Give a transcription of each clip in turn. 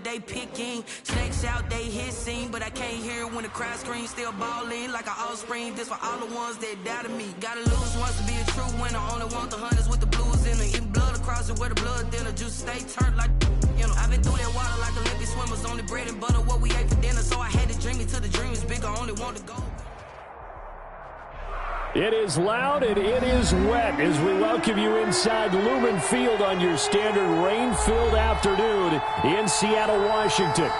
They picking snakes out, they hissing, but I can't hear when the crowd screams. Still balling like an offspring. This for all the ones that doubted me. Gotta lose once to be a true winner. Only want the hunters with the blues in it. Eating blood across it where the blood dinner. Juice stay turned like, you know. I've been through that water like Olympic swimmers. Only bread and butter what we ate for dinner. So I had to dream it till the dream is bigger. Only want to go. It is loud and it is wet as we welcome you inside Lumen Field on your standard rain-filled afternoon in Seattle, Washington.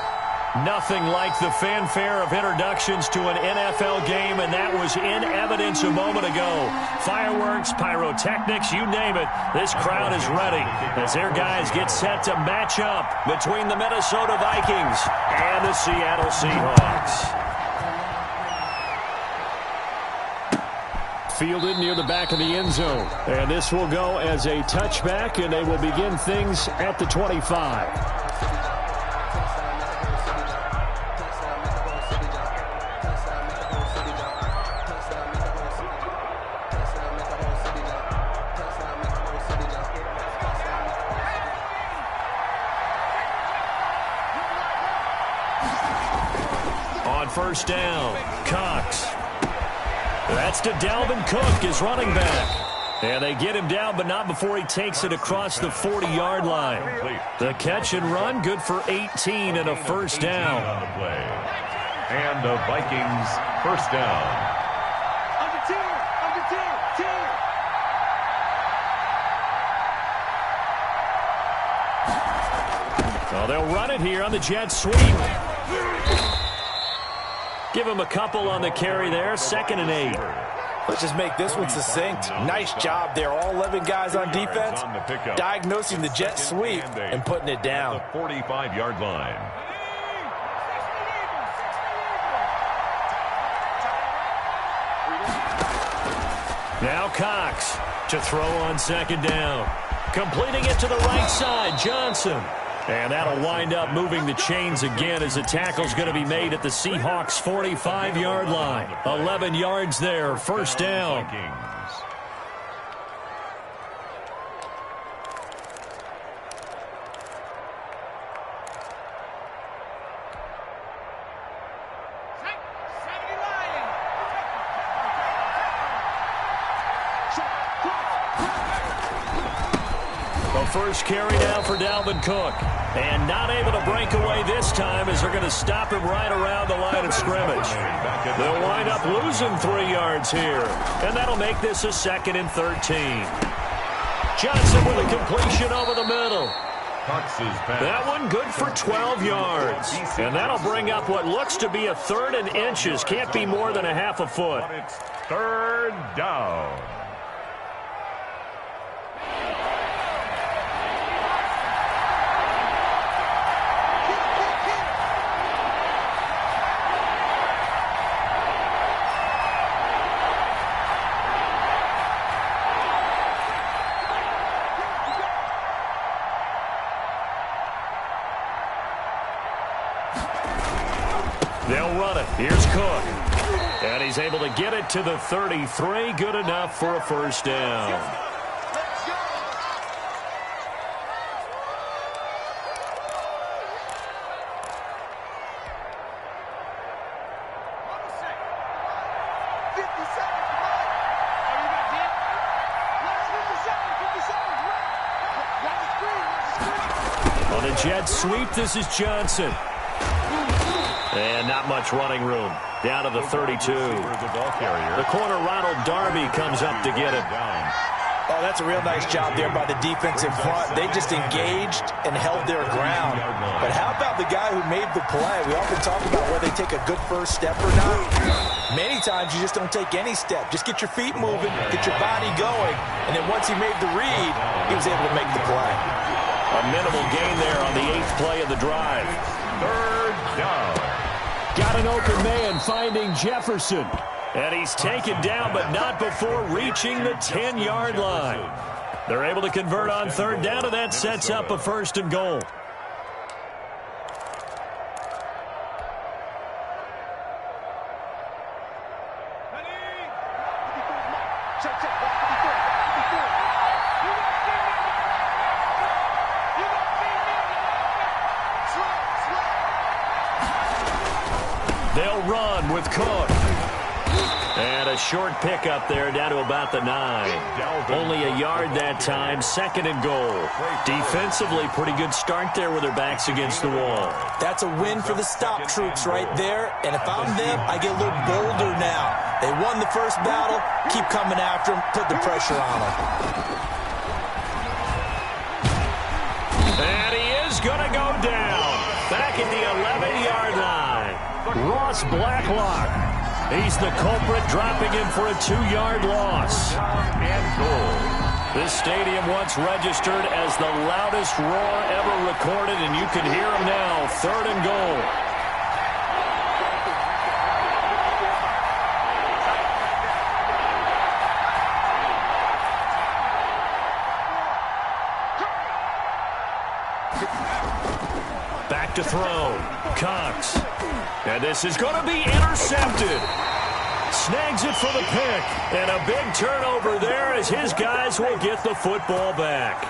Nothing like the fanfare of introductions to an NFL game, and that was in evidence a moment ago. Fireworks, pyrotechnics, you name it. This crowd is ready as their guys get set to match up between the Minnesota Vikings and the Seattle Seahawks. Fielded near the back of the end zone. And this will go as a touchback, and they will begin things at the 25. On first down, Cox. That's to Dalvin Cook, his running back. And they get him down, but not before he takes it across the 40-yard line. The catch and run, good for 18 and a first down. And the Vikings first down. Well, they'll run it here on the jet sweep. Give him a couple on the carry there, 2nd and 8. Let's just make this one succinct. Nice job there, all 11 guys on defense, diagnosing the jet sweep and putting it down. The 45-yard line. Now Cox to throw on 2nd down. Completing it to the right side, Johnson. And that'll wind up moving the chains again as the tackle's going to be made at the Seahawks' 45-yard line. 11 yards there, first down. First carry down for Dalvin Cook. And not able to break away this time as they're going to stop him right around the line of scrimmage. They'll wind up losing 3 yards here. And that'll make this a 2nd and 13. Johnson with a completion over the middle. That one good for 12 yards. And that'll bring up what looks to be a 3rd and inches. Can't be more than a half a foot. It's 3rd down. Cook. And he's able to get it to the 33. Good enough for a first down. On a jet sweep, this is Johnson. And not much running room. Down to the 32. The corner, Ronald Darby, comes up to get it. Oh, that's a real nice job there by the defense in front. They just engaged and held their ground. But how about the guy who made the play? We often talk about whether they take a good first step or not. Many times you just don't take any step. Just get your feet moving, get your body going. And then once he made the read, he was able to make the play. A minimal gain there on the 8th play of the drive. Third down. Got an open man finding Jefferson. And he's taken down, but not before reaching the 10-yard line. They're able to convert on third down, and that sets up a first and goal. They'll run with Cook. And a short pickup there down to about the 9. Only a yard that time, 2nd and goal. Defensively, pretty good start there with their backs against the wall. That's a win for the stop troops right there. And if I'm them, I get a little bolder now. They won the first battle. Keep coming after them. Put the pressure on them. And he is going to go down. Back at the 11-yard line. Ross Blacklock. He's the culprit, dropping him for a 2-yard loss. And goal. This stadium once registered as the loudest roar ever recorded, and you can hear him now. 3rd and goal. Back to throw. Cox. And this is going to be intercepted. Snags it for the pick. And a big turnover there as his guys will get the football back.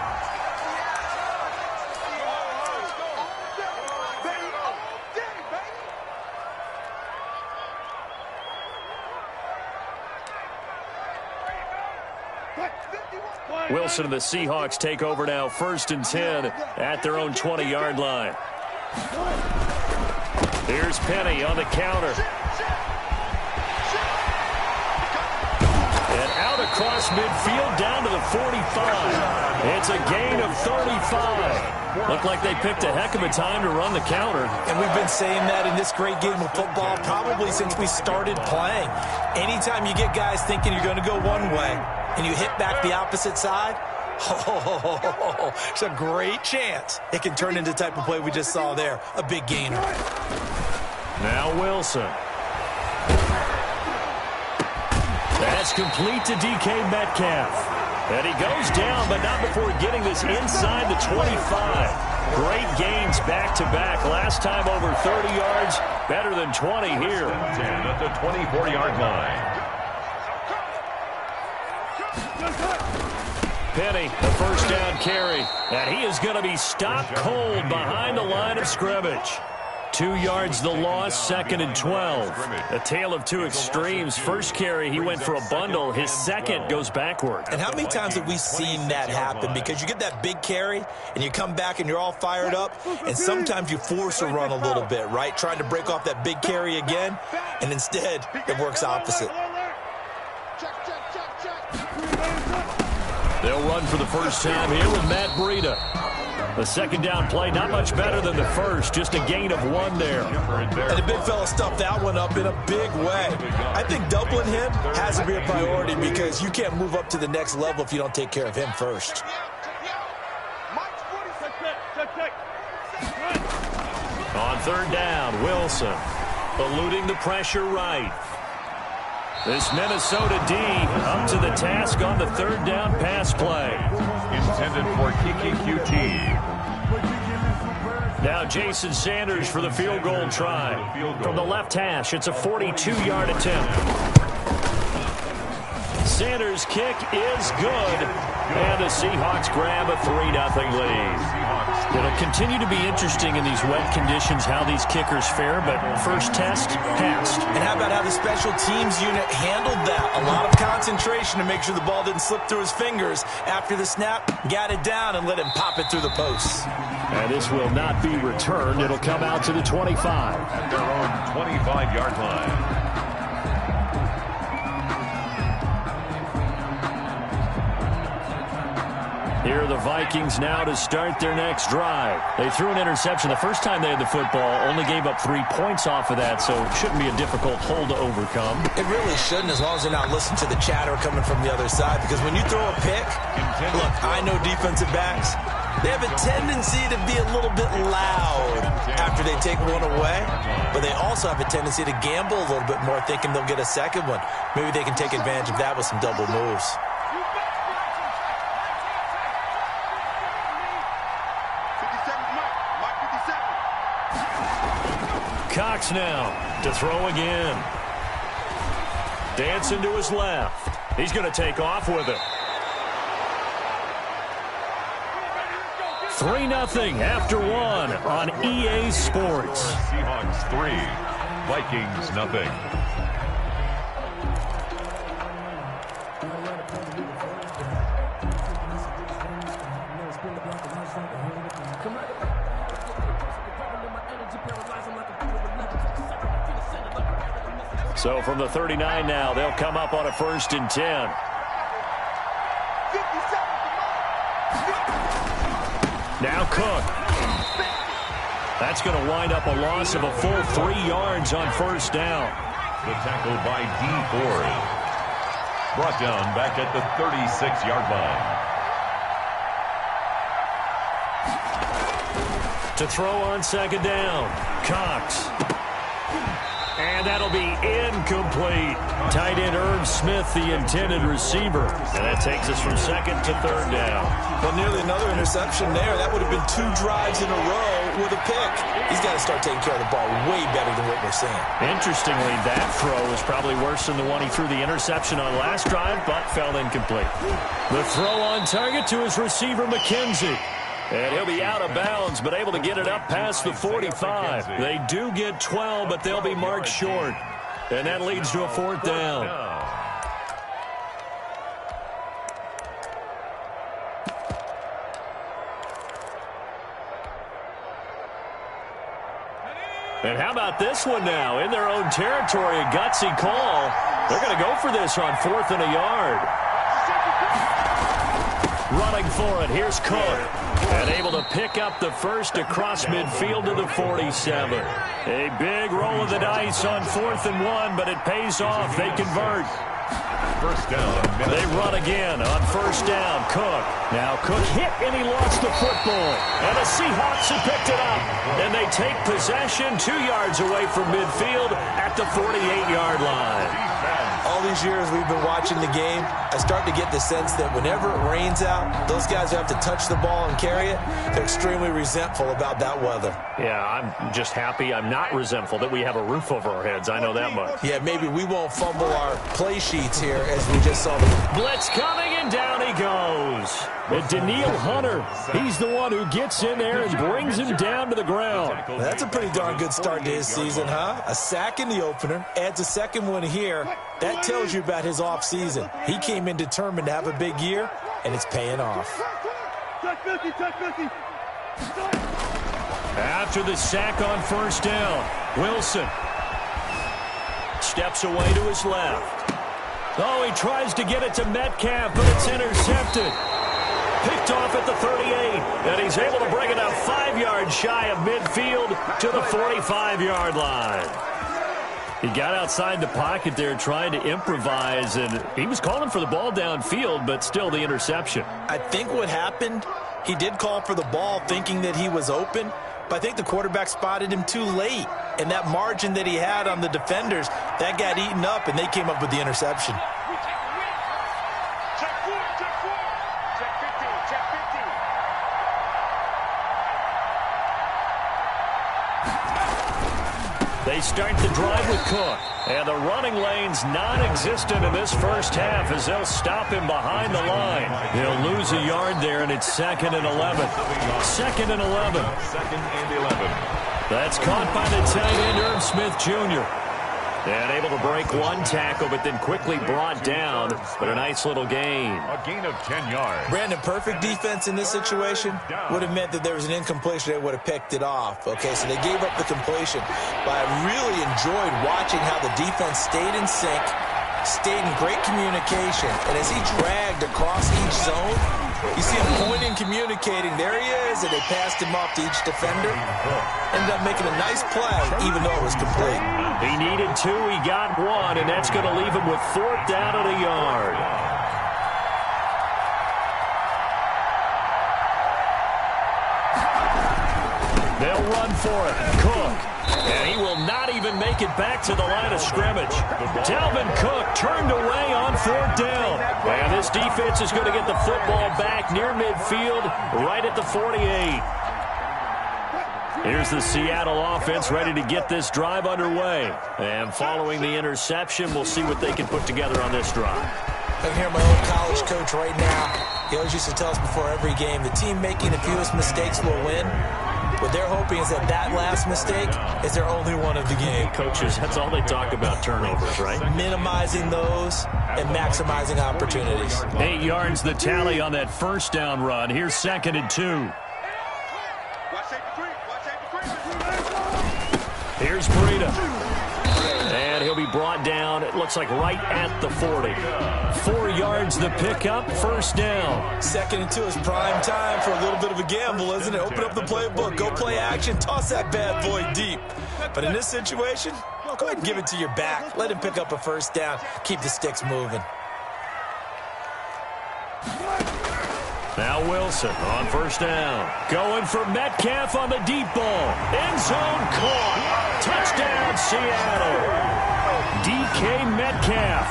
Wilson and the Seahawks take over now, 1st and 10 at their own 20-yard line. Here's Penny on the counter. And out across midfield down to the 45. It's a gain of 35. Looked like they picked a heck of a time to run the counter. And we've been saying that in this great game of football probably since we started playing. Anytime you get guys thinking you're going to go one way and you hit back the opposite side, it's a great chance it can turn into the type of play we just saw there, a big gainer. Now Wilson. That's complete to DK Metcalf. And he goes down, but not before getting this inside the 25. Great gains back-to-back. Last time over 30 yards, better than 20 here. 10 at the 24-yard line. Penny, the first down carry. And he is going to be stopped cold behind the line of scrimmage. 2 yards the loss, 2nd and 12. A tale of two extremes. First carry, he went for a bundle. His second goes backward. And how many times have we seen that happen? Because you get that big carry, and you come back and you're all fired up, and sometimes you force a run a little bit, right? Trying to break off that big carry again, and instead it works opposite. They'll run for the first time here with Matt Breida. The second down play, not much better than the first, just a gain of 1 there. And the big fella stuffed that one up in a big way. I think doubling him has to be a priority because you can't move up to the next level if you don't take care of him first. On third down, Wilson eluding the pressure right. This Minnesota D up to the task on the third down pass play. Intended for Kiki QT. Now Jason Sanders for the field goal try. From the left hash, it's a 42-yard attempt. Sanders' kick is good. And the Seahawks grab a 3-0 lead. It'll continue to be interesting in these wet conditions how these kickers fare, but first test passed. And how about how the special teams unit handled that? A lot of concentration to make sure the ball didn't slip through his fingers. After the snap, got it down and let him pop it through the posts. And this will not be returned. It'll come out to the 25. At their own 25-yard line. Here are the Vikings now to start their next drive. They threw an interception the first time they had the football, only gave up 3 points off of that, so it shouldn't be a difficult hole to overcome. It really shouldn't, as long as they're not listening to the chatter coming from the other side, because when you throw a pick, look, I know defensive backs, they have a tendency to be a little bit loud after they take one away, but they also have a tendency to gamble a little bit more, thinking they'll get a second one. Maybe they can take advantage of that with some double moves. Cox now to throw again. Dancing to his left. He's going to take off with it. 3-0 after one on EA Sports. Seahawks 3, Vikings nothing. So from the 39 now, they'll come up on a 1st and 10. Now Cook. That's going to wind up a loss of a full 3 yards on 1st down. The tackle by D. Ford. Brought down back at the 36-yard line. To throw on 2nd down, Cox. And that'll be incomplete. Tight end Irv Smith, the intended receiver. And that takes us from 2nd to 3rd down. Well, nearly another interception there. That would have been 2 drives in a row with a pick. He's got to start taking care of the ball way better than what we're seeing. Interestingly, that throw was probably worse than the one he threw the interception on last drive, but fell incomplete. The throw on target to his receiver, McKenzie. And he'll be out of bounds, but able to get it up past the 45. They do get 12, but they'll be marked short. And that leads to a 4th down. And how about this one now? In their own territory, a gutsy call. They're going to go for this on 4th and a yard. Running for it, here's Cook. And able to pick up the first across midfield to the 47. A big roll of the dice on 4th and 1, but it pays off. They convert. 1st down. They run again on 1st down. Cook. Now Cook hit and he lost the football. And the Seahawks have picked it up. And they take possession 2 yards away from midfield at the 48-yard line. All these years we've been watching the game, I start to get the sense that whenever it rains out, those guys who have to touch the ball and carry it, they're extremely resentful about that weather. Yeah, I'm just happy I'm not resentful that we have a roof over our heads. I know that much. Yeah, maybe we won't fumble our play sheets here as we just saw the blitz coming, and down he goes. And Daniil Hunter, he's the one who gets in there and brings him down to the ground. Well, that's a pretty darn good start to his season, huh? A sack in the opener, adds a second one here. That tells you about his offseason. He came in determined to have a big year, and it's paying off. After the sack on 1st down, Wilson steps away to his left. Oh, he tries to get it to Metcalf, but it's intercepted. Picked off at the 38, and he's able to bring it up 5 yards shy of midfield to the 45-yard line. He got outside the pocket there trying to improvise, and he was calling for the ball downfield, but still the interception. I think what happened, he did call for the ball thinking that he was open, but I think the quarterback spotted him too late. And that margin that he had on the defenders, that got eaten up, and they came up with the interception. They start the drive with Cook. And the running lane's non-existent in this first half as they'll stop him behind the line. They'll lose a yard there, and it's 2nd and 11. 2nd and 11. 2nd and 11. That's caught by the tight end, Irv Smith Jr. And able to break one tackle, but then quickly brought down. But a nice little gain. A gain of 10 yards. Brandon, perfect defense in this situation would have meant that there was an incompletion. They would have picked it off. Okay, so they gave up the completion. But I really enjoyed watching how the defense stayed in sync, stayed in great communication. And as he dragged across each zone, you see him pointing, communicating. There he is, and they passed him off to each defender. Ended up making a nice play, even though it was complete. He needed 2, he got 1, and that's going to leave him with 4th down and a yard. They'll run for it. Cook. And he will not even make it back to the line of scrimmage. Dalvin Cook turned away on 4th down. And this defense is going to get the football back near midfield, right at the 48. Here's the Seattle offense ready to get this drive underway. And following the interception, we'll see what they can put together on this drive. I can hear my old college coach right now. He always used to tell us before every game, the team making the fewest mistakes will win. What they're hoping is that that last mistake is their only one of the game. Coaches, that's all they talk about, turnovers, right? Minimizing those and maximizing opportunities. 8 yards the tally on that first down run. Here's 2nd and 2. Here's Breida. And he'll be brought down, it looks like right at the 40. 4 yards the pickup, first down. 2nd and 2 is prime time for a little bit of a gamble, isn't it? Open up the playbook, go play action, toss that bad boy deep. But in this situation, go ahead and give it to your back. Let him pick up a first down. Keep the sticks moving. Now Wilson on first down. Going for Metcalf on the deep ball. End zone caught. Touchdown, Seattle. DK Metcalf,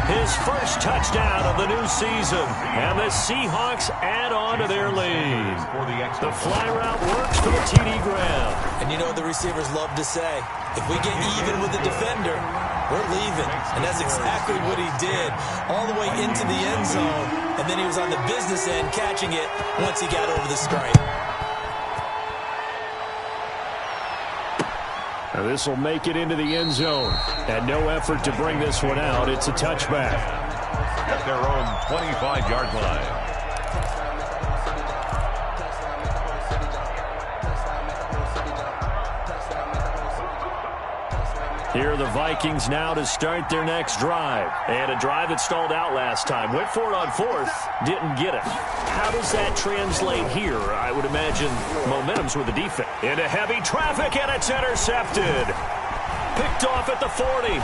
his first touchdown of the new season. And the Seahawks add on to their lead. The fly route works for the TD Graham. And you know what the receivers love to say? If we get even with the defender, we're leaving. And that's exactly what he did. All the way into the end zone. And then he was on the business end catching it once he got over the stripe. Now this will make it into the end zone. And no effort to bring this one out. It's a touchback. At their own 25-yard line. Here are the Vikings now to start their next drive. And a drive that stalled out last time. Went for it on 4th, didn't get it. How does that translate here? I would imagine momentum's with the defense. Into heavy traffic, and it's intercepted. Picked off at the 40.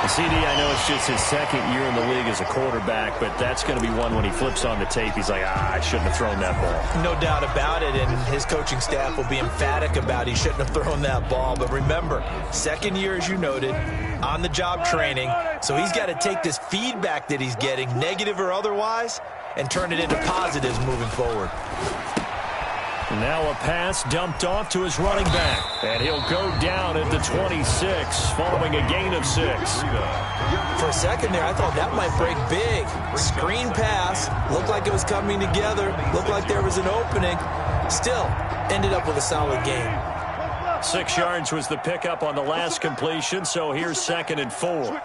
CD, I know it's just his 2nd year in the league as a quarterback, but that's going to be one when he flips on the tape. He's like, I shouldn't have thrown that ball. No doubt about it, and his coaching staff will be emphatic about he shouldn't have thrown that ball. But remember, 2nd year, as you noted, on-the-job training, so he's got to take this feedback that he's getting, negative or otherwise, and turn it into positives moving forward. Now a pass dumped off to his running back. And he'll go down at the 26 following a gain of 6. For a second there, I thought that might break big. Screen pass. Looked like it was coming together. Looked like there was an opening. Still, ended up with a solid gain. 6 yards was the pickup on the last completion, so here's 2nd and 4.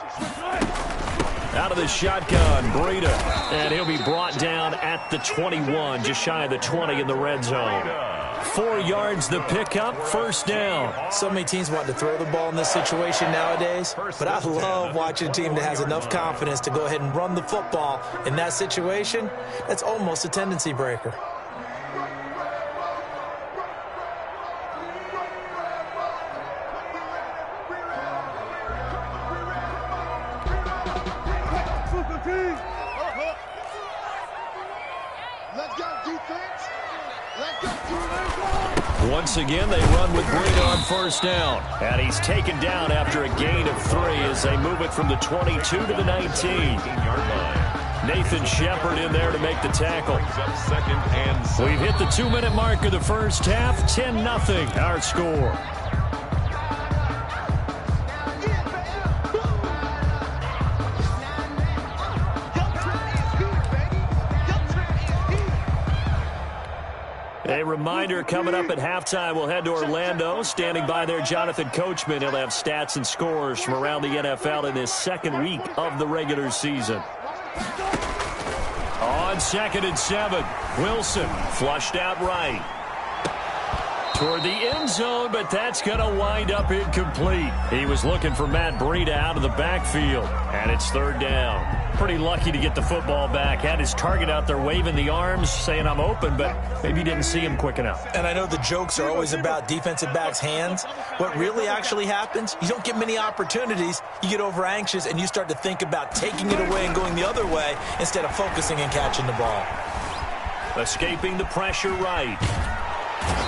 Out of the shotgun, Breida. And he'll be brought down at the 21, just shy of the 20 in the red zone. 4 yards the pickup, first down. So many teams want to throw the ball in this situation nowadays, but I love watching a team that has enough confidence to go ahead and run the football. In that situation, that's almost a tendency breaker. Once again, they run with Breida on first down. And he's taken down after a gain of 3 as they move it from the 22 to the 19. Nathan Shepard in there to make the tackle. We've hit the 2-minute mark of the first half. 10-0 our score. A reminder, coming up at halftime, we'll head to Orlando. Standing by there, Jonathan Coachman. He'll have stats and scores from around the NFL in this second week of the regular season. On 2nd and 7, Wilson flushed out right. Toward the end zone, but that's going to wind up incomplete. He was looking for Matt Breida out of the backfield, and it's 3rd down. Pretty lucky to get the football back. Had his target out there waving the arms, saying I'm open, but maybe didn't see him quick enough. And I know the jokes are always about defensive backs' hands. What really actually happens, you don't get many opportunities. You get over anxious, and you start to think about taking it away and going the other way instead of focusing and catching the ball. Escaping the pressure right.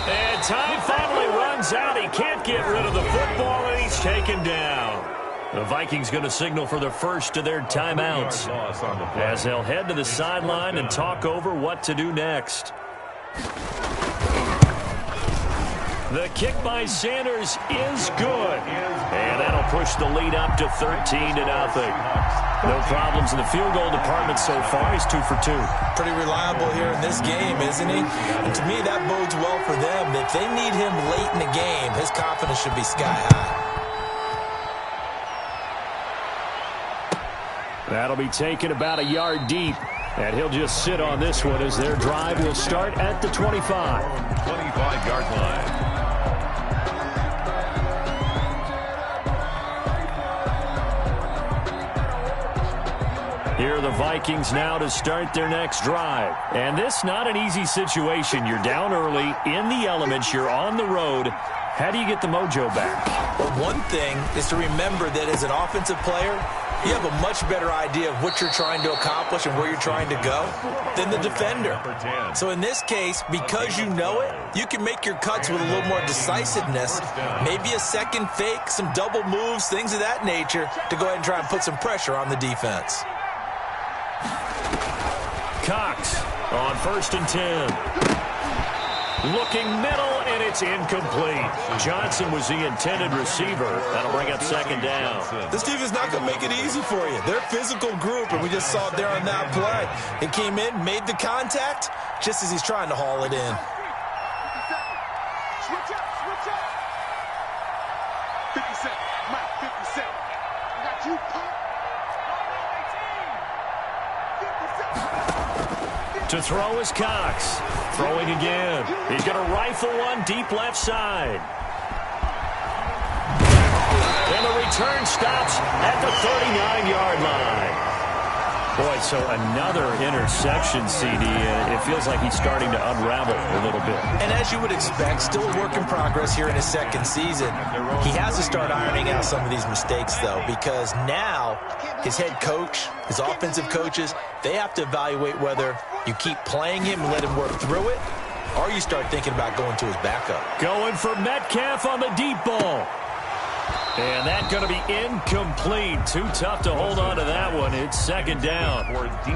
And time finally runs out. He can't get rid of the football, and he's taken down. The Vikings going to signal for the first of their timeouts as they'll head to the sideline and talk over what to do next. The kick by Sanders is good. And that'll push the lead up to 13-0. No problems in the field goal department so far. He's 2 for 2. Pretty reliable here in this game, isn't he? And to me, that bodes well for them. If they need him late in the game, his confidence should be sky high. That'll be taken about a yard deep. And he'll just sit on this one as their drive will start at the 25. 25-yard line. Here are the Vikings now to start their next drive. And this not an easy situation. You're down early, in the elements, you're on the road. How do you get the mojo back? Well, one thing is to remember that as an offensive player, you have a much better idea of what you're trying to accomplish and where you're trying to go than the defender. So in this case, because you know it, you can make your cuts with a little more decisiveness, maybe a second fake, some double moves, things of that nature, to go ahead and try and put some pressure on the defense. Cox on 1st and 10. Looking middle, and it's incomplete. Johnson was the intended receiver. That'll bring up 2nd down. This defense not going to make it easy for you. They're a physical group, and we just saw it there on that play. He came in, made the contact, just as he's trying to haul it in. Switch up. 50 Cent. Mike, 50 Cent. I got you, punk. To throw is Cox. Throwing again. He's going to rifle one deep left side. And the return stops at the 39-yard line. Boy, so another interception, CD. It feels like he's starting to unravel a little bit. And as you would expect, still a work in progress here in his 2nd season. He has to start ironing out some of these mistakes, though, because now his head coach, his offensive coaches, they have to evaluate whether you keep playing him and let him work through it, or you start thinking about going to his backup. Going for Metcalf on the deep ball. And that's going to be incomplete. Too tough to hold on to that one. It's 2nd down.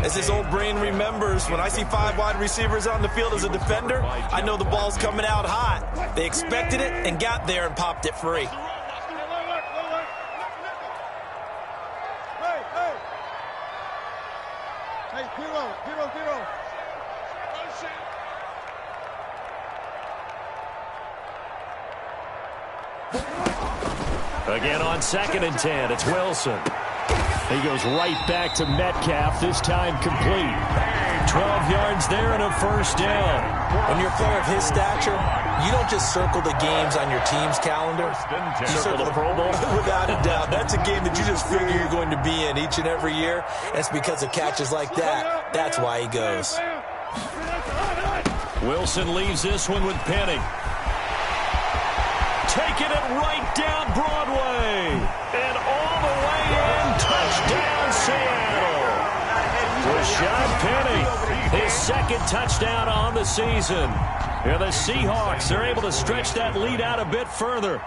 As his old brain remembers, when I see 5 wide receivers on the field as a defender, I know the ball's coming out hot. They expected it and got there and popped it free. Hey, hero. Again on 2nd and 10, it's Wilson. He goes right back to Metcalf, this time complete. 12 yards there and a 1st down. When you're a player of his stature, you don't just circle the games on your team's calendar. You Circle the Pro Bowl? Without a doubt. That's a game that you just figure you're going to be in each and every year. And it's because of catches like that. That's why he goes. Wilson leaves this one with Penning. Taking it right down Broadway. And all the way in. Touchdown, Seattle. Rashad Penny, his 2nd touchdown on the season. Here the Seahawks are able to stretch that lead out a bit further.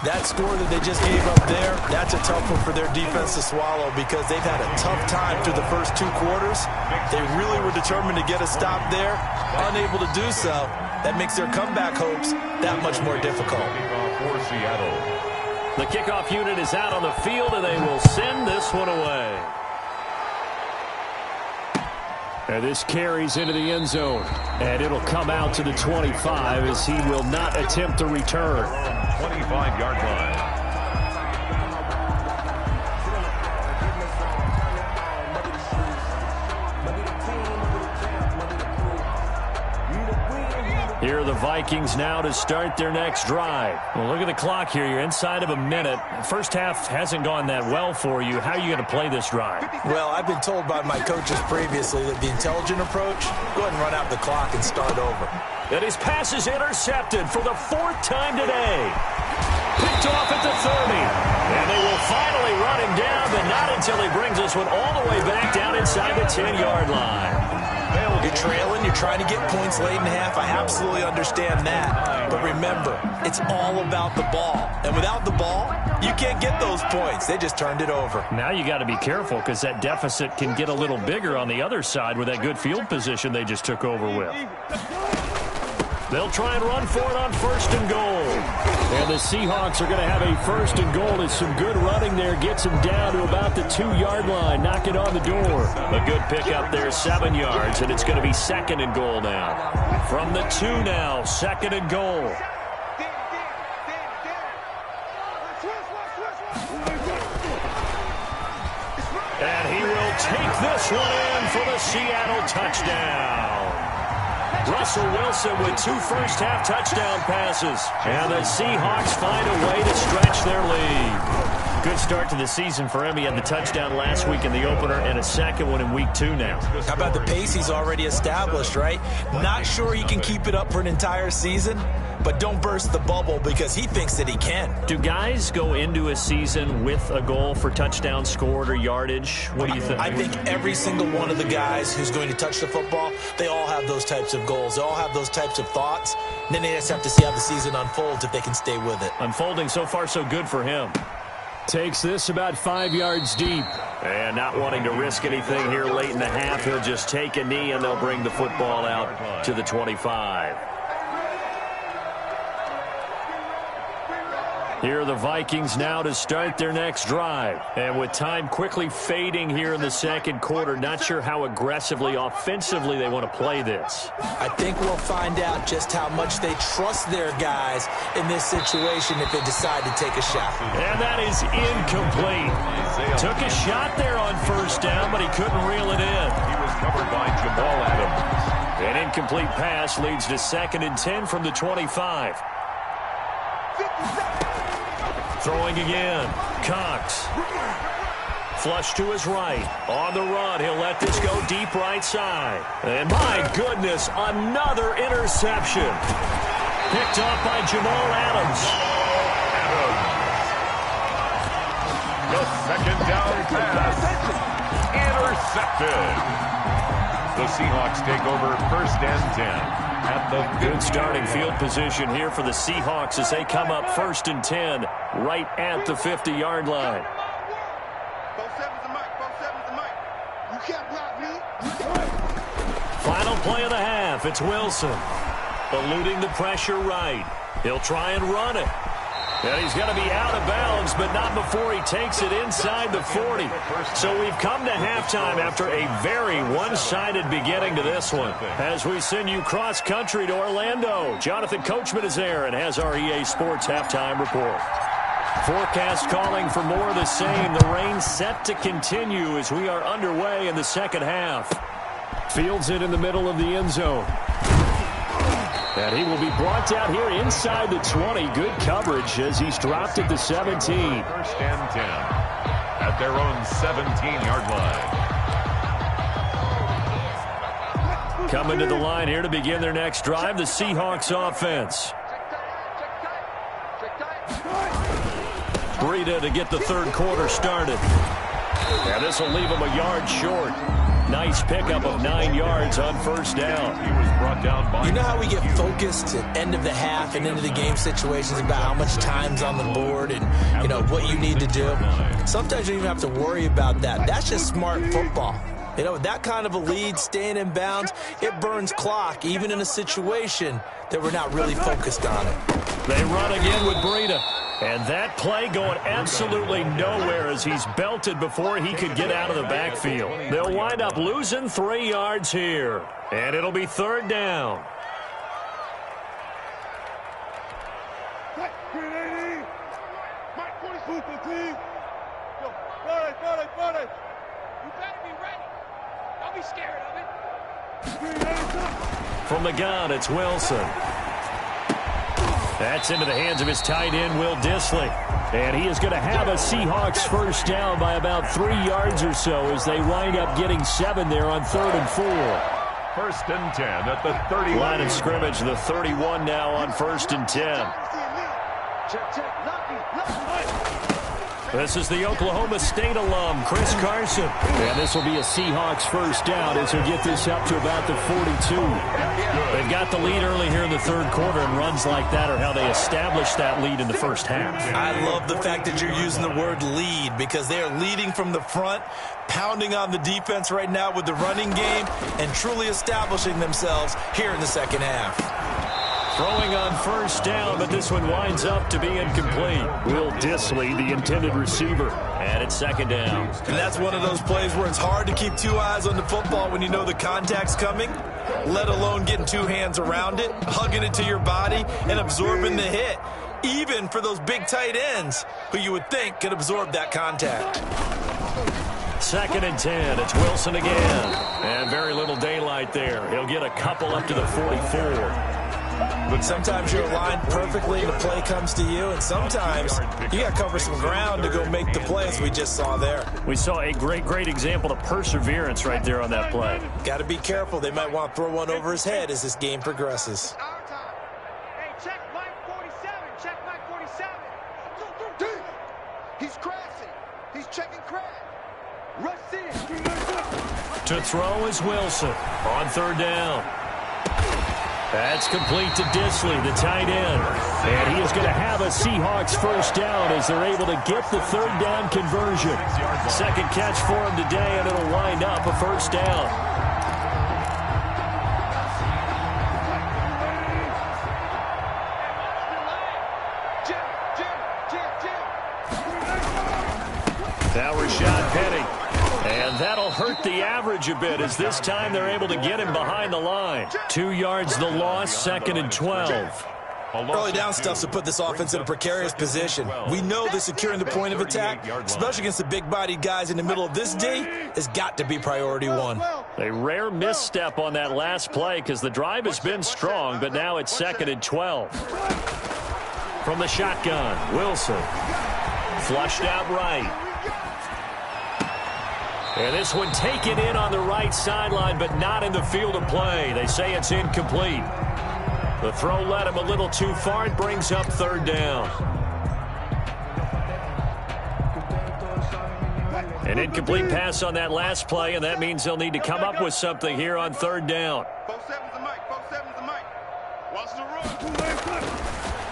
That score that they just gave up there, that's a tough one for their defense to swallow because they've had a tough time through the first 2 quarters. They really were determined to get a stop there, unable to do so. That makes their comeback hopes that much more difficult. For Seattle. The kickoff unit is out on the field, and they will send this one away. And this carries into the end zone. And it'll come out to the 25 as he will not attempt to return. 25-yard line. Here are the Vikings now to start their next drive. Well, look at the clock here. You're inside of a minute. First half hasn't gone that well for you. How are you going to play this drive? Well, I've been told by my coaches previously that the intelligent approach, go ahead and run out the clock and start over. And his pass is intercepted for the 4th time today. Picked off at the 30. And they will finally run him down, but not until he brings this one all the way back down inside the 10-yard line. You're trailing, you're trying to get points late in half. I absolutely understand that. But remember, it's all about the ball. And without the ball, you can't get those points. They just turned it over. Now you got to be careful because that deficit can get a little bigger on the other side with that good field position they just took over with. They'll try and run for it on 1st and goal. And the Seahawks are going to have a 1st and goal as some good running there gets him down to about the 2-yard line, knocking on the door. A good pickup there, 7 yards, and it's going to be 2nd and goal now. From the 2 now, 2nd and goal. And he will take this one in for the Seattle touchdown. Russell Wilson with 2 first-half touchdown passes. And the Seahawks find a way to stretch their lead. Good start to the season for him. He had the touchdown last week in the opener and a second one in week 2 now. How about the pace he's already established, right? Not sure he can keep it up for an entire season, but don't burst the bubble because he thinks that he can. Do guys go into a season with a goal for touchdowns scored or yardage? What do you think? I think every single one of the guys who's going to touch the football, they all have those types of goals. They all have those types of thoughts. And then they just have to see how the season unfolds if they can stay with it. Unfolding so far so good for him. Takes this about 5 yards deep. And not wanting to risk anything here late in the half, he'll just take a knee and they'll bring the football out to the 25. Here are the Vikings now to start their next drive. And with time quickly fading here in the second quarter, not sure how aggressively, offensively they want to play this. I think we'll find out just how much they trust their guys in this situation if they decide to take a shot. And that is incomplete. Took a shot there on 1st down, but he couldn't reel it in. He was covered by Jamal Adams. An incomplete pass leads to 2nd and 10 from the 25. Throwing again. Cox. Flush to his right. On the run. He'll let this go deep right side. And my goodness, another interception. Picked off by Jamal Adams. The 2nd down pass. Intercepted. The Seahawks take over 1st and 10. At the good starting field position here for the Seahawks as they come up 1st and 10 right at the 50-yard line. You can't block me. Final play of the half. It's Wilson. Eluding the pressure right. He'll try and run it. And he's going to be out of bounds, but not before he takes it inside the 40. So we've come to halftime after a very one-sided beginning to this one. As we send you cross-country to Orlando, Jonathan Coachman is there and has our EA Sports halftime report. Forecast calling for more of the same. The rain set to continue as we are underway in the second half. Fields it in the middle of the end zone. And he will be brought down here inside the 20. Good coverage as he's dropped at the 17. 1st and 10 at their own 17-yard line. Coming to the line here to begin their next drive, the Seahawks offense. Breida to get the 3rd quarter started. And this will leave him a yard short. Nice pickup of 9 yards on 1st down. He was brought down by... You know how we get focused at end of the half and into the game situations about how much time's on the board and, you know, what you need to do? Sometimes you don't even have to worry about that. That's just smart football. You know, with that kind of a lead, staying in bounds, it burns clock, even in a situation that we're not really focused on it. They run again with Breida. And that play going absolutely nowhere as he's belted before he could get out of the backfield. They'll wind up losing 3 yards here. And it'll be 3rd down. You better be ready. Don't be scared of it. From the gun, it's Wilson. That's into the hands of his tight end, Will Dissly. And he is going to have a Seahawks first down by about 3 yards or so as they wind up getting 7 there on 3rd and 4. 1st and 10 at the 31. Line of scrimmage, the 31 now on 1st and 10. This is the Oklahoma State alum, Chris Carson. And this will be a Seahawks first down as he'll get this up to about the 42. They've got the lead early here in the 3rd quarter, and runs like that are how they establish that lead in the first half. I love the fact that you're using the word lead because they are leading from the front, pounding on the defense right now with the running game, and truly establishing themselves here in the second half. Throwing on first down, but this one winds up to be incomplete. Will Dissly, the intended receiver, and it's 2nd down. And that's one of those plays where it's hard to keep 2 eyes on the football when you know the contact's coming, let alone getting 2 hands around it, hugging it to your body, and absorbing the hit, even for those big tight ends who you would think could absorb that contact. 2nd and 10. It's Wilson again. And very little daylight there. He'll get a couple up to the 44. But sometimes you're aligned perfectly and the play comes to you, and sometimes you got to cover some ground to go make the play, as we just saw there. We saw a great example of perseverance right there on that play. Got to be careful. They might want to throw one over his head as this game progresses. Hey, check Mike 47. Check Mike 47. He's crashing. He's checking crash. Rush in. To throw is Wilson on 3rd down. That's complete to Dissly, the tight end. And he is going to have a Seahawks first down as they're able to get the 3rd down conversion. 2nd catch for him today, and it'll wind up a first down. Now Rashad Penny. And that'll hurt the average a bit as this time they're able to get him behind the line. 2 yards the loss, 2nd and 12. Early down stuff's to put this offense in a precarious position. We know that securing the point of attack, especially against the big-bodied guys in the middle of this D, has got to be priority 1. A rare misstep on that last play because the drive has been strong, but now it's 2nd and 12. From the shotgun, Wilson. Flushed out right. And this one taken in on the right sideline, but not in the field of play. They say it's incomplete. The throw led him a little too far. It brings up 3rd down. An incomplete pass on that last play, and that means they'll need to come up with something here on 3rd down. 4-7's the mic. 4-7's the mic. Watch the run.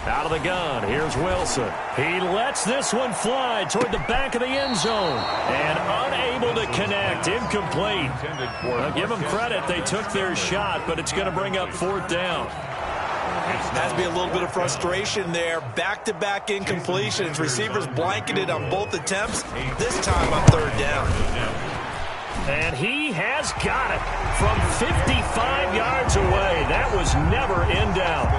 Out of the gun, here's Wilson. He lets this one fly toward the back of the end zone. And unable to connect, incomplete. I'll give them credit, they took their shot, but it's going to bring up 4th down. Has to be a little bit of frustration there. Back-to-back incompletions. Receivers blanketed on both attempts, this time on 3rd down. And he has got it from 55 yards away. That was never in doubt.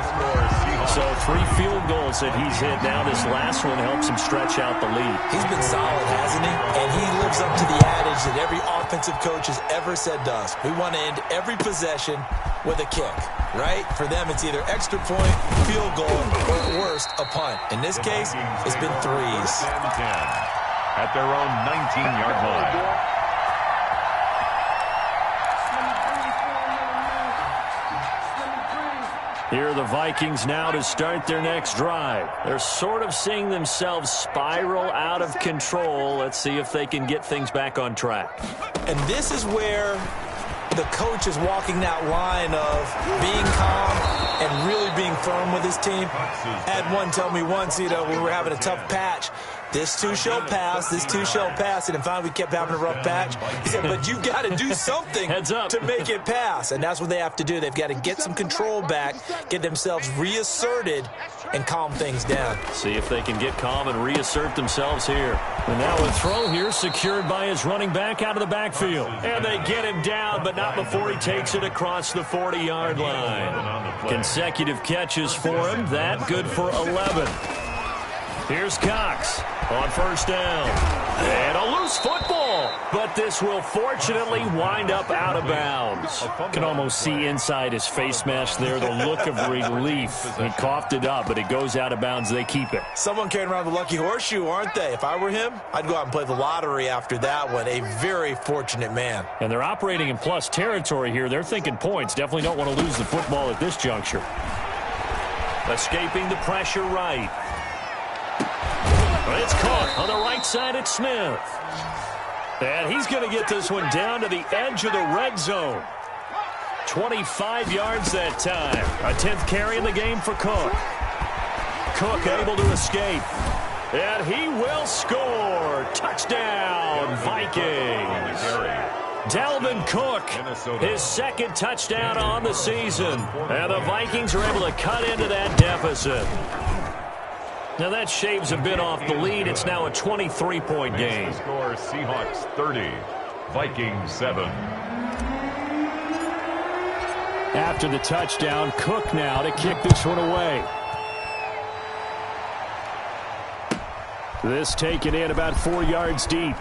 So 3 field goals that he's hit now. This last one helps him stretch out the lead. He's been solid, hasn't he? And he lives up to the adage that every offensive coach has ever said to us. We want to end every possession with a kick, right? For them, it's either extra point, field goal, or at worst, a punt. In this case, it's been 3s. At their own 19-yard line. Here are the Vikings now to start their next drive. They're sort of seeing themselves spiral out of control. Let's see if they can get things back on track. And this is where the coach is walking that line of being calm and really being firm with his team. I had one tell me once, we were having a tough patch. This too shall pass. This too shall pass. And finally, we kept having a rough patch. He said, but you've got to do something to make it pass. And that's what they have to do. They've got to get some control back, get themselves reasserted, and calm things down. See if they can get calm and reassert themselves here. And now a throw here secured by his running back out of the backfield. And they get him down, but not before he takes it across the 40-yard line. Consecutive catches for him. That good for 11. Here's Cox on first down. And a loose football. But this will fortunately wind up out of bounds. Can almost see inside his face mask there the look of relief. He coughed it up, but it goes out of bounds. They keep it. Someone carrying around the lucky horseshoe, aren't they? If I were him, I'd go out and play the lottery after that one. A very fortunate man. And they're operating in plus territory here. They're thinking points. Definitely don't want to lose the football at this juncture. Escaping the pressure right. It's caught on the right side at Smith. And he's going to get this one down to the edge of the red zone. 25 yards that time. A 10th carry in the game for Cook. Cook able to escape. And he will score. Touchdown, Vikings. Dalvin Cook, his second touchdown on the season. And the Vikings are able to cut into that deficit. Now that shaves a bit off the lead. It's now a 23-point game. Score Seahawks 30, Vikings 7. After the touchdown, Cook now to kick this one away. This taken in about 4 yards deep.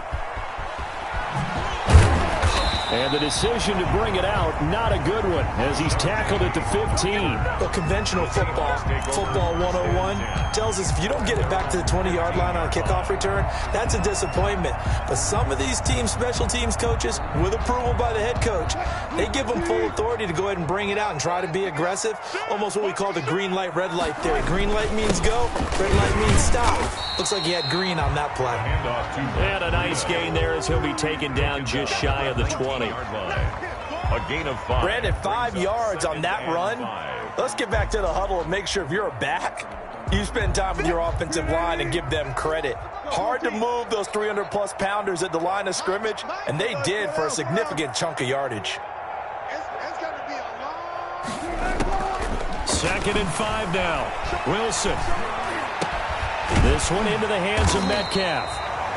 And the decision to bring it out, not a good one, as he's tackled at the 15. Well, conventional football 101, tells us if you don't get it back to the 20-yard line on a kickoff return, that's a disappointment. But some of these teams, special teams coaches, with approval by the head coach, they give them full authority to go ahead and bring it out and try to be aggressive. Almost what we call the green light, red light theory. Green light means go, red light means stop. Looks like he had green on that play. And a nice gain there as he'll be taken down just shy of the 20. A gain of 5. Brandon, 5 yards on that run. Let's get back to the huddle and make sure if you're a back, you spend time with your offensive line and give them credit. Hard to move those 300-plus pounders at the line of scrimmage, and they did for a significant chunk of yardage. Second and 5 now. Wilson. This one into the hands of Metcalf.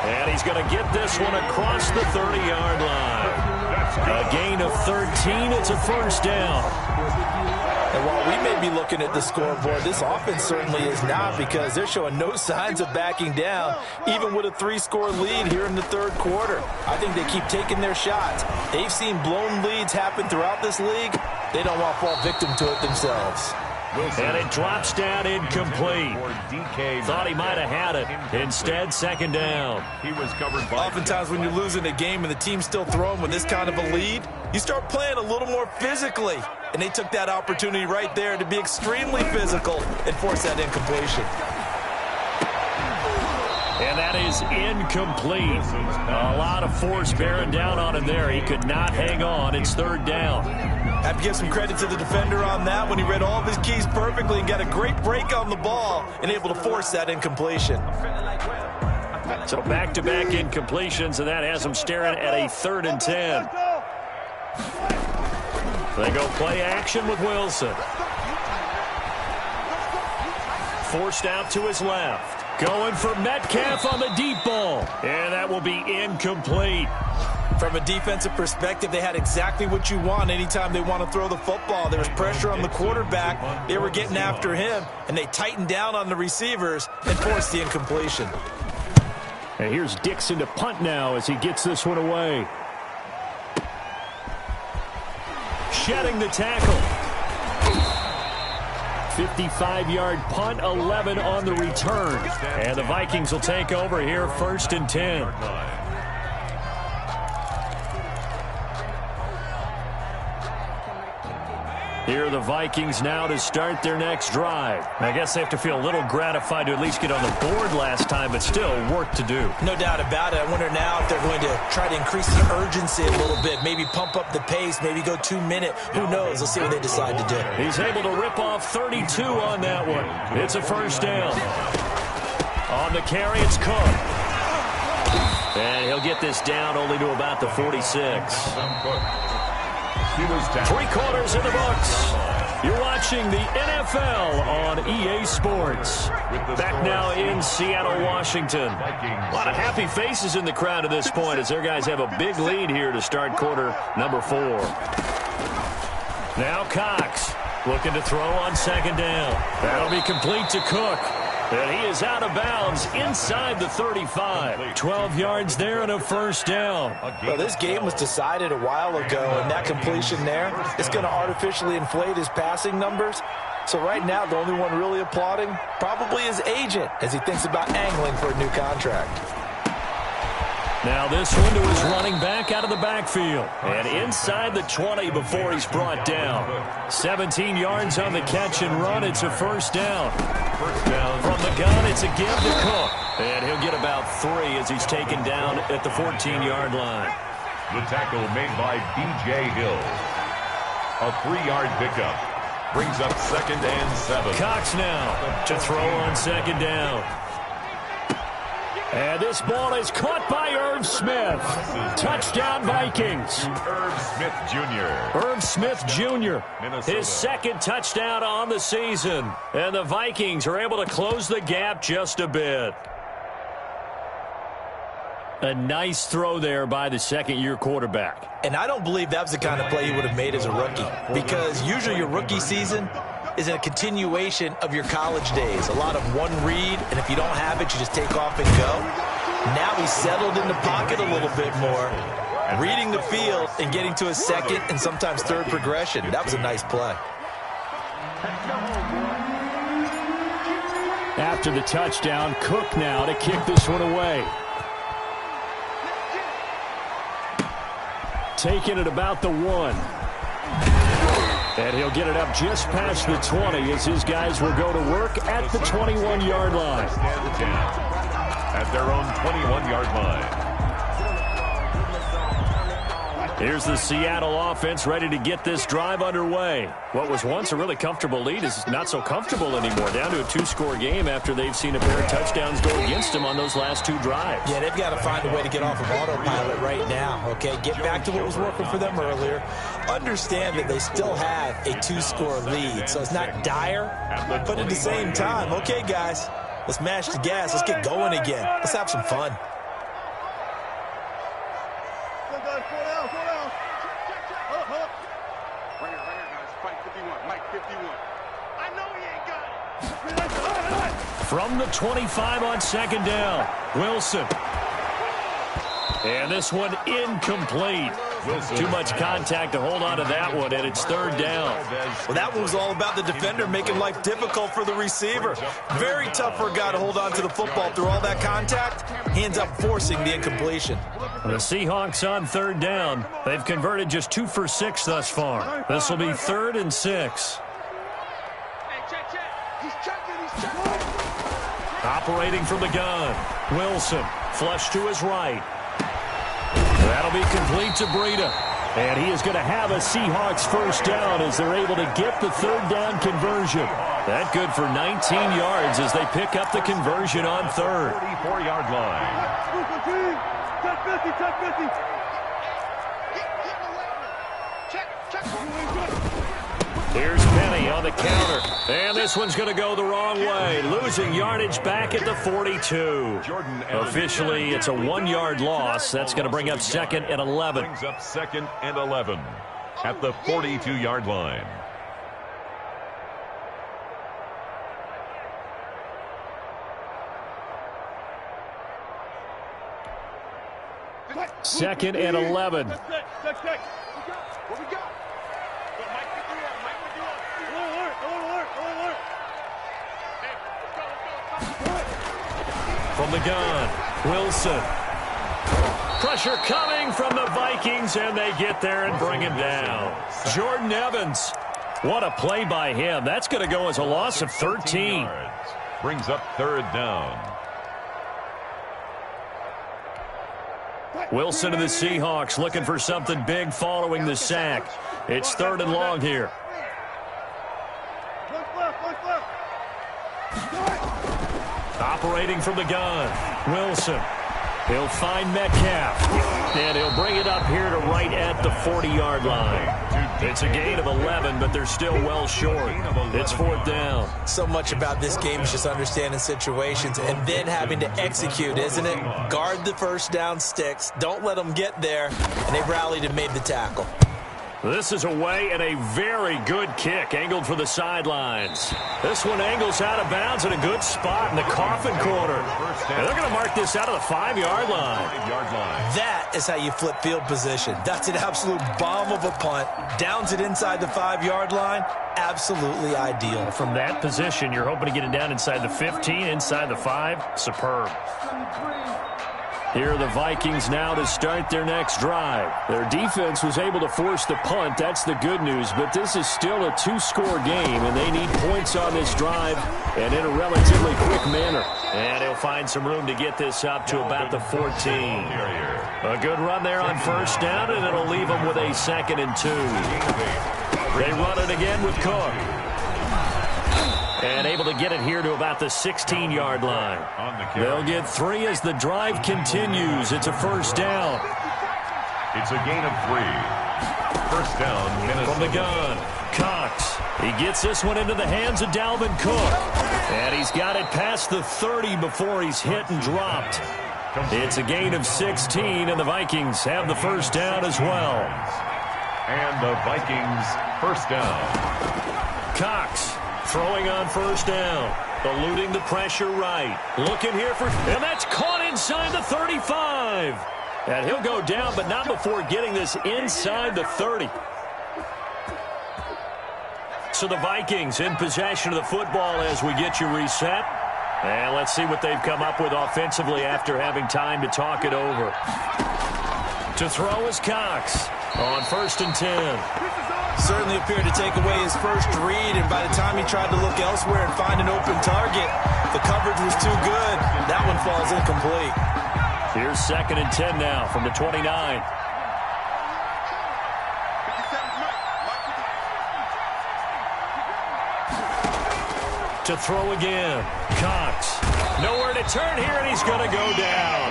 And he's going to get this one across the 30-yard line. A gain of 13. It's a first down. And while we may be looking at the scoreboard, this offense certainly is not, because they're showing no signs of backing down, even with a 3-score lead here in the third quarter. I think they keep taking their shots. They've seen blown leads happen throughout this league. They don't want to fall victim to it themselves. And it drops down incomplete. Thought he might have had it. Instead, second down. He was covered by. Oftentimes when you're losing a game and the team's still throwing with this kind of a lead, you start playing a little more physically. And they took that opportunity right there to be extremely physical and force that incompletion. And that is incomplete. A lot of force bearing down on him there. He could not hang on. It's third down. Have to give some credit to the defender on that when he read all of his keys perfectly and got a great break on the ball and able to force that incompletion. So back-to-back incompletions, and that has him staring at a 3rd and 10. They go play action with Wilson. Forced out to his left. Going for Metcalf on the deep ball. And that will be incomplete. From a defensive perspective, they had exactly what you want anytime they want to throw the football. There was pressure on the quarterback. They were getting after him, and they tightened down on the receivers and forced the incompletion. And here's Dixon to punt now as he gets this one away. Shedding the tackle. 55-yard punt, 11 on the return. And the Vikings will take over here, 1st and 10. Here are the Vikings now to start their next drive. I guess they have to feel a little gratified to at least get on the board last time, but still work to do. No doubt about it. I wonder now if they're going to try to increase the urgency a little bit, maybe pump up the pace, maybe go 2-minute. Who knows? Let's see what they decide to do. He's able to rip off 32 on that one. It's a first down. On the carry, it's Cook. And he'll get this down only to about the 46. 3 quarters in the books. You're watching the NFL on EA Sports. Back now in Seattle, Washington. A lot of happy faces in the crowd at this point as their guys have a big lead here to start quarter number 4. Now Cox looking to throw on second down. That'll be complete to Cook. And he is out of bounds inside the 35. 12 yards there and a first down. Well, this game was decided a while ago, and that completion there is going to artificially inflate his passing numbers. So right now, the only one really applauding probably his agent as he thinks about angling for a new contract. Now this one to his running back out of the backfield. And inside the 20 before he's brought down. 17 yards on the catch and run. It's a first down. From the gun, it's a give to Cook. And he'll get about 3 as he's taken down at the 14-yard line. The tackle made by B.J. Hill. A 3-yard pickup. Brings up 2nd and 7. Cox now to throw on second down. And this ball is caught by Irv Smith. Touchdown, Vikings. Irv Smith Jr. Irv Smith Jr. Minnesota. His second touchdown on the season. And the Vikings are able to close the gap just a bit. A nice throw there by the second-year quarterback. And I don't believe that was the kind of play he would have made as a rookie, because usually your rookie season is a continuation of your college days. A lot of one read, and if you don't have it, you just take off and go. Now he's settled in the pocket a little bit more, reading the field and getting to his second and sometimes third progression. That was a nice play. After the touchdown, Cook now to kick this one away. Taking it about the 1. And he'll get it up just past the 20 as his guys will go to work at the 21-yard line. At their own 21-yard line. Here's the Seattle offense ready to get this drive underway. What was once a really comfortable lead is not so comfortable anymore. Down to a 2-score game after they've seen a pair of touchdowns go against them on those last 2 drives. Yeah, they've got to find a way to get off of autopilot right now, okay? Get back to what was working for them earlier. Understand that they still have a 2-score lead, so it's not dire. But at the same time, okay, guys, let's mash the gas. Let's get going again. Let's have some fun. From the 25 on second down, Wilson. And this one incomplete. Too much contact to hold on to that one, and it's third down. Well, that one was all about the defender making life difficult for the receiver. Very tough for a guy to hold on to the football through all that contact. He ends up forcing the incompletion. The Seahawks on third down. They've converted just 2 for 6 thus far. This will be 3rd and 6. Operating from the gun. Wilson, flush to his right. That'll be complete to Breida. And he is going to have a Seahawks first down as they're able to get the third down conversion. That good for 19 yards as they pick up the conversion on third. 44-yard line. Here's Penny on the counter. And this one's going to go the wrong way. Losing yardage back at the 42. Officially, it's a 1-yard loss. That's going to bring up 2nd and 11. Brings up 2nd and 11 at the 42-yard line. Second and 11. What we got? From the gun, Wilson. Pressure coming from the Vikings, and they get there and bring him down. Jordan Evans. What a play by him. That's going to go as a loss of 13. Brings up 3rd down. Wilson and the Seahawks looking for something big following the sack. It's 3rd and long here. Operating from the gun, Wilson. He'll find Metcalf, and he'll bring it up here to right at the 40-yard line. It's a gain of 11, but they're still well short. It's 4th down. So much about this game is just understanding situations and then having to execute, isn't it? Guard the first down sticks. Don't let them get there. And they rallied and made the tackle. This is away and a very good kick, angled for the sidelines. This one angles out of bounds in a good spot in the coffin corner. And they're going to mark this out of the 5-yard line. That is how you flip field position. That's an absolute bomb of a punt. Downs it inside the 5-yard line. Absolutely ideal. From that position, you're hoping to get it down inside the 15, inside the 5. Superb. Here are the Vikings now to start their next drive. Their defense was able to force the punt. That's the good news. But this is still a 2-score game, and they need points on this drive and in a relatively quick manner. And he'll find some room to get this up to about the 14. A good run there on first down, and it'll leave them with a 2nd and 2. They run it again with Cook. And able to get it here to about the 16-yard line. They'll get 3 as the drive continues. It's a 1st down. It's a gain of 3. 1st down, Minnesota. From the gun, Cox. He gets this one into the hands of Dalvin Cook. And he's got it past the 30 before he's hit and dropped. It's a gain of 16, and the Vikings have the 1st down as well. And the Vikings 1st down. Cox. Throwing on 1st down, eluding the pressure right. Looking here for, and that's caught inside the 35. And he'll go down, but not before getting this inside the 30. So the Vikings in possession of the football as we get you reset. And let's see what they've come up with offensively after having time to talk it over. To throw is Cox on 1st and 10. Certainly appeared to take away his first read, and by the time he tried to look elsewhere and find an open target, the coverage was too good. That one falls incomplete. Here's 2nd and 10 now from the 29. To throw again, Cox. Nowhere to turn here, and he's going to go down.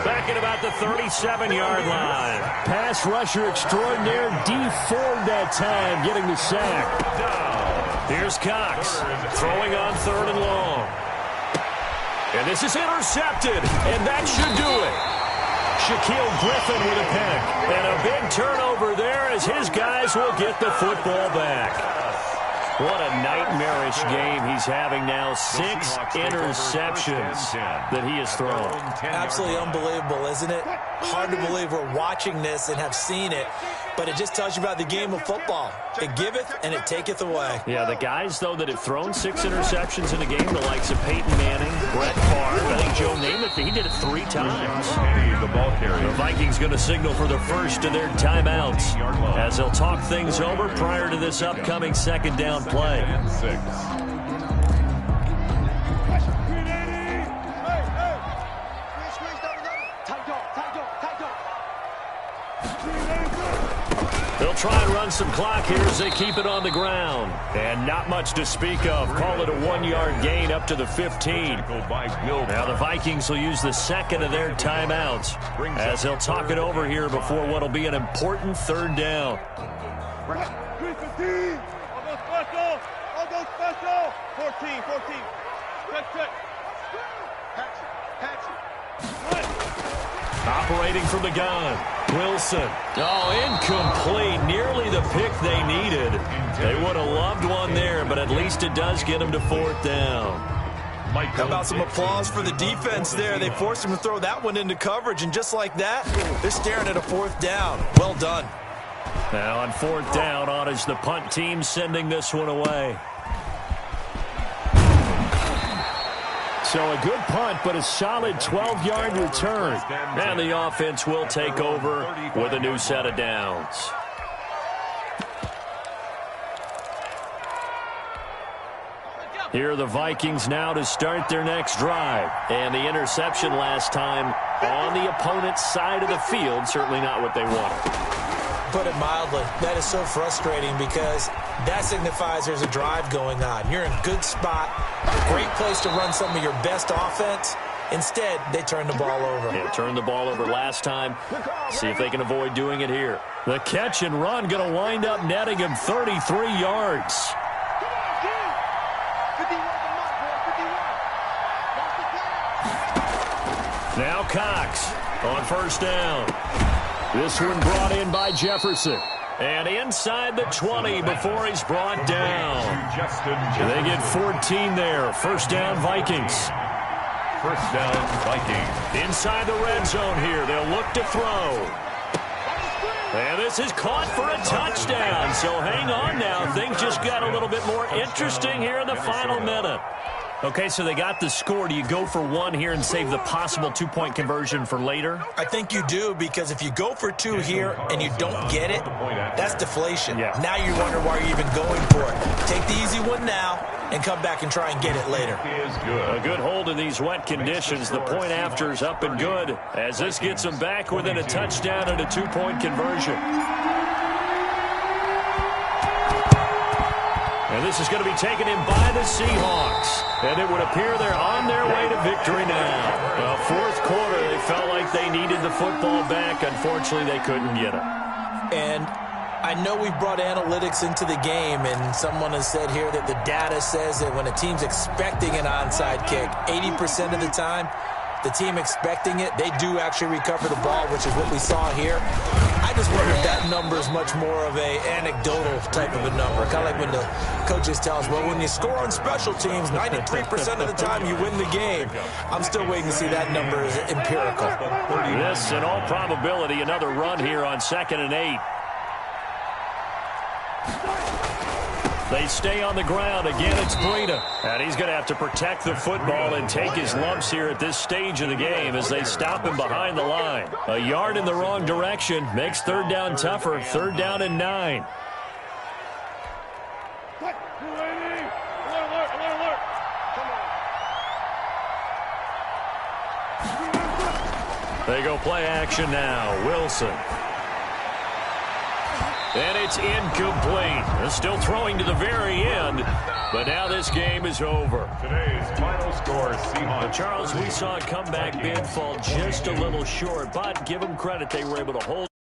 Back at about the 37-yard line. Pass rusher extraordinaire, D. Ford that time, getting the sack. Here's Cox, throwing on 3rd and long. And this is intercepted, and that should do it. Shaquille Griffin with a pick. And a big turnover there as his guys will get the football back. What a nightmarish game he's having now. 6 interceptions that he has thrown. Absolutely unbelievable, isn't it? Hard to believe we're watching this and have seen it, but it just tells you about the game of football. It giveth and it taketh away. Yeah, the guys, though, that have thrown 6 interceptions in a game, the likes of Peyton Manning, Brett Favre, I think Joe Namath, he did it 3 times. The Vikings going to signal for the first of their timeouts as they'll talk things over prior to this upcoming 2nd down play. They'll try and run some clock here as they keep it on the ground. And not much to speak of. Call it a 1-yard gain up to the 15. Now the Vikings will use the 2nd of their timeouts as they'll talk it over here before what will be an important 3rd down. I'll go special. 14. Check. Patch it. Operating from the gun, Wilson. Oh, incomplete. Nearly the pick they needed. They would have loved one there, but at least it does get them to 4th down. How about some applause for the defense there? They forced him to throw that one into coverage, and just like that, they're staring at a 4th down. Well done. Now on 4th down, on is the punt team sending this one away. So a good punt, but a solid 12-yard return. And the offense will take over with a new set of downs. Here are the Vikings now to start their next drive. And the interception last time on the opponent's side of the field, certainly not what they wanted. put it mildly. That is so frustrating because that signifies there's a drive going on. You're in a good spot, great place to run some of your best offense. Instead, they turn the ball over. Yeah, turned the ball over last time. See if they can avoid doing it here. The catch and run going to wind up netting him 33 yards. Now Cox on first down. This one brought in by Jefferson. And inside the 20 before he's brought down. They get 14 there. First down, Vikings. First down, Vikings. Inside the red zone here. They'll look to throw. And this is caught for a touchdown. So hang on now. Things just got a little bit more interesting here in the final minute. Okay, so they got the score. Do you go for one here and save the possible two-point conversion for later? I think you do, because if you go for two here and you don't get it, that's deflation. Yeah. Now you wonder why you're even going for it. Take the easy one now and come back and try and get it later. A good hold in these wet conditions. The point after is up and good as this gets them back within a touchdown and a two-point conversion. And this is going to be taken in by the Seahawks. And it would appear they're on their way to victory now. Fourth quarter, they felt like they needed the football back. Unfortunately, they couldn't get it. And I know we've brought analytics into the game, and someone has said here that the data says that when a team's expecting an onside kick, 80% of the time, the team expecting it, they do actually recover the ball, which is what we saw here. I just wonder if that number is much more of a anecdotal type of a number. Kind of like when the coaches tell us, well, when you score on special teams, 93% of the time you win the game. I'm still waiting to see that number is empirical. This, in all probability, another run here on 2nd and 8. They stay on the ground. Again, it's Breida. And he's going to have to protect the football and take his lumps here at this stage of the game as they stop him behind the line. A yard in the wrong direction makes third down tougher. 3rd down and 9. They go play action now. Wilson. And it's incomplete. They're still throwing to the very end, but now this game is over. Today's final score, Seahawks. Charles, we saw a comeback bid fall just a little short, but give them credit, they were able to hold.